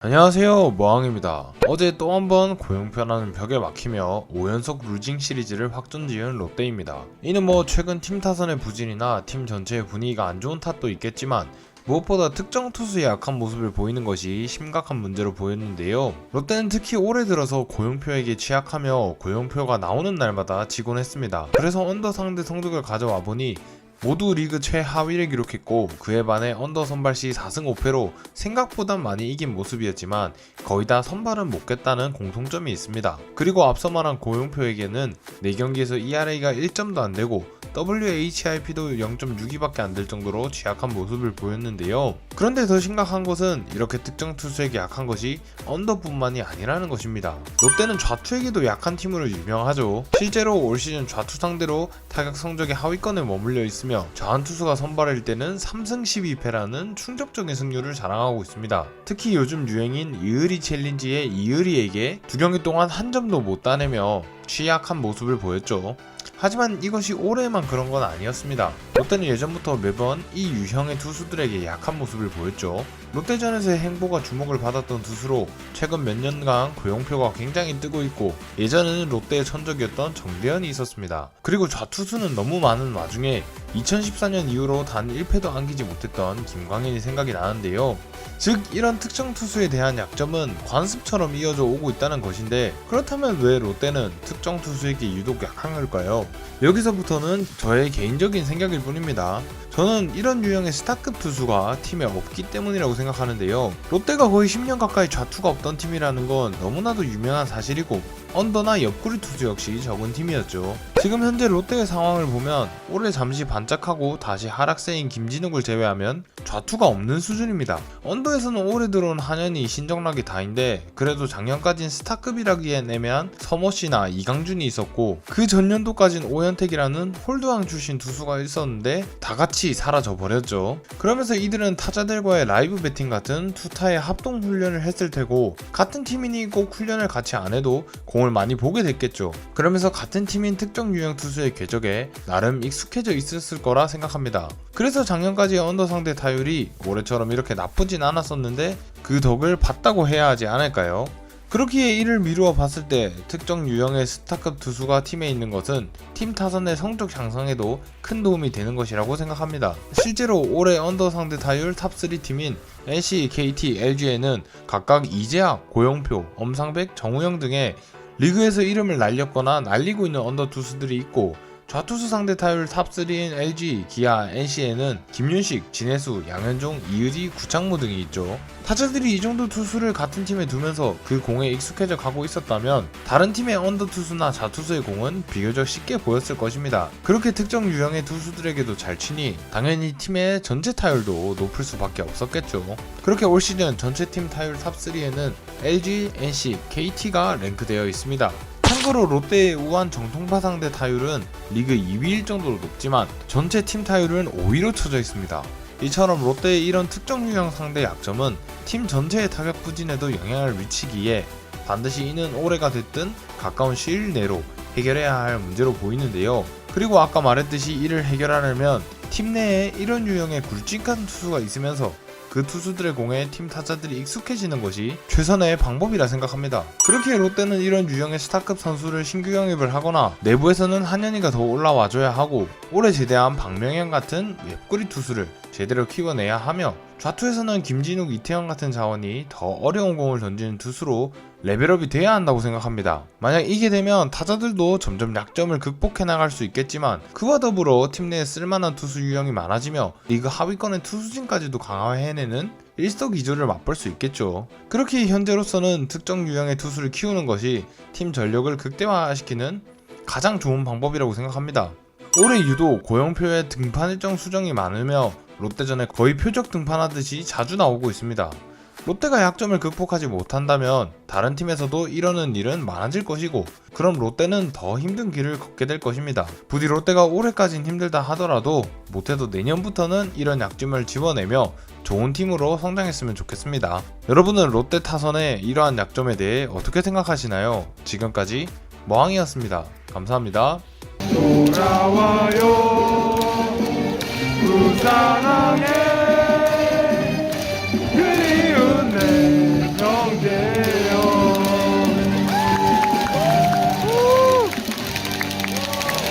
안녕하세요, 모항입니다. 어제 또 한번 고용표라는 벽에 막히며 5연속 루징 시리즈를 확전지은 롯데입니다. 이는 최근 팀 타선의 부진이나 팀 전체의 분위기가 안 좋은 탓도 있겠지만 무엇보다 특정 투수의 약한 모습을 보이는 것이 심각한 문제로 보였는데요. 롯데는 특히 올해 들어서 고용표에게 취약하며 고용표가 나오는 날마다 지곤 했습니다. 그래서 언더 상대 성적을 가져와 보니 모두 리그 최하위를 기록했고, 그에 반해 언더 선발 시 4승 5패로 생각보다 많이 이긴 모습이었지만 거의 다 선발은 못 깼다는 공통점이 있습니다. 그리고 앞서 말한 고용표에게는 4경기에서 ERA가 1점도 안 되고 WHIP도 0.62밖에 안 될 정도로 취약한 모습을 보였는데요. 그런데 더 심각한 것은 이렇게 특정 투수에게 약한 것이 언더뿐만이 아니라는 것입니다. 롯데는 좌투에게도 약한 팀으로 유명하죠. 실제로 올 시즌 좌투 상대로 타격 성적이 하위권에 머물러 있으며 좌한 투수가 선발할 때는 3승 12패라는 충격적인 승률을 자랑하고 있습니다. 특히 요즘 유행인 이의리 챌린지의 이의리에게 2경기 동안 한 점도 못 따내며 취약한 모습을 보였죠. 하지만 이것이 올해만 그런 건 아니었습니다. 롯데는 예전부터 매번 이 유형의 투수들에게 약한 모습을 보였죠. 롯데전에서의 행보가 주목을 받았던 투수로 최근 몇 년간 고용표가 굉장히 뜨고 있고, 예전에는 롯데의 천적이었던 정대현이 있었습니다. 그리고 좌투수는 너무 많은 와중에 2014년 이후로 단 1패도 안기지 못했던 김광현이 생각이 나는데요. 즉, 이런 특정 투수에 대한 약점은 관습처럼 이어져 오고 있다는 것인데, 그렇다면 왜 롯데는 특정 투수에게 유독 약한 걸까요? 여기서부터는 저의 개인적인 생각일 뿐입니다. 저는 이런 유형의 스타급 투수가 팀에 없기 때문이라고 생각하는데요. 롯데가 거의 10년 가까이 좌투가 없던 팀이라는 건 너무나도 유명한 사실이고, 언더나 옆구리 투수 역시 적은 팀이었죠. 지금 현재 롯데의 상황을 보면 올해 잠시 반짝하고 다시 하락세인 김진욱을 제외하면 좌투가 없는 수준입니다. 언더에서는 올해 들어온 한현희, 신정락이 다인데, 그래도 작년까진 스타급이라기엔 애매한 서머씨나 이강준이 있었고, 그 전년도까진 오현택이라는 홀드왕 출신 투수가 있었는데 다같이 사라져 버렸죠. 그러면서 이들은 타자들과의 라이브 배팅 같은 투타의 합동 훈련을 했을 테고, 같은 팀이니 꼭 훈련을 같이 안 해도 공을 많이 보게 됐겠죠. 그러면서 같은 팀인 특정 유형 투수의 궤적에 나름 익숙해져 있었을 거라 생각합니다. 그래서 작년까지의 언더 상대 타율이 올해처럼 이렇게 나쁘진 않았었는데 그 덕을 봤다고 해야 하지 않을까요? 그렇기에 이를 미루어 봤을 때 특정 유형의 스타급 투수가 팀에 있는 것은 팀 타선의 성적 향상에도 큰 도움이 되는 것이라고 생각합니다. 실제로 올해 언더 상대 타율 탑3 팀인 NC, KT, LG에는 각각 이재학, 고용표, 엄상백, 정우영 등의 리그에서 이름을 날렸거나 날리고 있는 언더 투수들이 있고, 좌투수 상대 타율 탑3인 LG, 기아, NC에는 김윤식, 진해수, 양현종, 이의리, 구창모 등이 있죠. 타자들이 이 정도 투수를 같은 팀에 두면서 그 공에 익숙해져 가고 있었다면 다른 팀의 언더 투수나 좌투수의 공은 비교적 쉽게 보였을 것입니다. 그렇게 특정 유형의 투수들에게도 잘 치니 당연히 팀의 전체 타율도 높을 수밖에 없었겠죠. 그렇게 올 시즌 전체 팀 타율 탑3에는 LG, NC, KT가 랭크되어 있습니다. 참고로 롯데의 우한 정통파 상대 타율은 리그 2위일 정도로 높지만 전체 팀 타율은 5위로 쳐져 있습니다. 이처럼 롯데의 이런 특정 유형 상대 약점은 팀 전체의 타격 부진에도 영향을 미치기에 반드시 이는 올해가 됐든 가까운 시일 내로 해결해야 할 문제로 보이는데요. 그리고 아까 말했듯이 이를 해결하려면 팀 내에 이런 유형의 굵직한 투수가 있으면서 그 투수들의 공에 팀 타자들이 익숙해지는 것이 최선의 방법이라 생각합니다. 그렇기에 롯데는 이런 유형의 스타급 선수를 신규 영입을 하거나 내부에서는 한현희가 더 올라와줘야 하고, 올해 제대한 박명현 같은 옆구리 투수를 제대로 키워내야 하며, 좌투에서는 김진욱, 이태영 같은 자원이 더 어려운 공을 던지는 투수로 레벨업이 돼야 한다고 생각합니다. 만약 이게 되면 타자들도 점점 약점을 극복해 나갈 수 있겠지만, 그와 더불어 팀 내에 쓸만한 투수 유형이 많아지며 리그 하위권의 투수진까지도 강화해내는 일석이조를 맛볼 수 있겠죠. 그렇게 현재로서는 특정 유형의 투수를 키우는 것이 팀 전력을 극대화시키는 가장 좋은 방법이라고 생각합니다. 올해 유독 고용표의 등판 일정 수정이 많으며 롯데전에 거의 표적 등판하듯이 자주 나오고 있습니다. 롯데가 약점을 극복하지 못한다면 다른 팀에서도 이러는 일은 많아질 것이고, 그럼 롯데는 더 힘든 길을 걷게 될 것입니다. 부디 롯데가 올해까진 힘들다 하더라도 못해도 내년부터는 이런 약점을 집어내며 좋은 팀으로 성장했으면 좋겠습니다. 여러분은 롯데 타선의 이러한 약점에 대해 어떻게 생각하시나요? 지금까지 모항이었습니다. 감사합니다. 돌아와요 부산항에